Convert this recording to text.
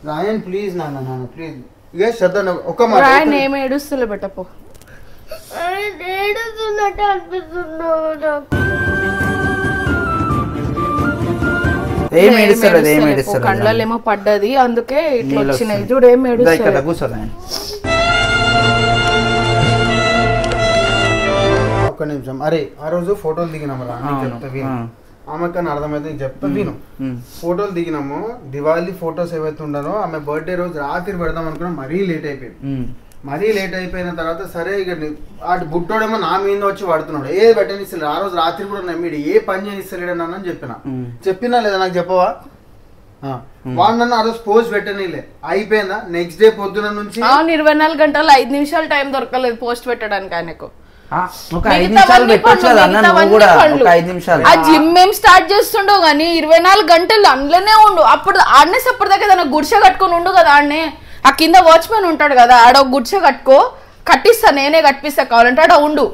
రాయన్ please నాన్న please ఇక శ్రద్ధ ఒక మాట రాయన్ ఏం ఏడుస్తులే బెట్టపో ఏడుస్తున్నట్టు అనిపిస్తున్నావు నాకు. కండ్లలో ఏమో పడ్డది అందుకే ఇట్లా వచ్చినాయి చూడు. ఏం ఏడుస్తుంది ఒక్క నిమిషం. అరే ఆ రోజు ఫోటోలు దిగినాము రా చెప్తా విను. ఆమెకన్నా అర్థమైతే చెప్తా విను. ఫోటోలు దిగినాము, దివాళీ ఫొటోస్ ఏవైతే ఉండనో ఆమె బర్త్డే రోజు రాత్రి పెడదాం అనుకున్నా, మరీ లేట్ అయిపోయిన తర్వాత సరే ఇక అటు బుట్టోడేమో నా మీద వచ్చి పడుతున్నాడు, ఏ పెట్టనిస్తలేడు. ఆ రోజు రాత్రి కూడా నమ్మిడు, ఏ పని చేయనిస్తలేడు అని చెప్పినా లేదా నాకు చెప్పవా? వాడు నన్ను ఆ రోజు పోస్ట్ పెట్టనీలే, అయిపోయిందా? నెక్స్ట్ డే పొద్దున నుంచి 24 గంటలు 5 నిమిషాలు టైం దొరకలేదు పోస్ట్ పెట్టడానికి ఆయనకు. ఆ జిమ్ ఏం స్టార్ట్ చేస్తుండవు గానీ 24 గంటలు అందులోనే ఉండు. అప్పుడు ఆడనే సప్పటిదాకా తన గుడిసె కట్టుకొని ఉండు కదా. ఆడనే ఆ కింద వాచ్మెన్ ఉంటాడు కదా, ఆడ గుడిసె కట్టుకో, కట్టిస్తా, నేనే కట్టిస్తా కావాలంటే ఆడ ఉండు.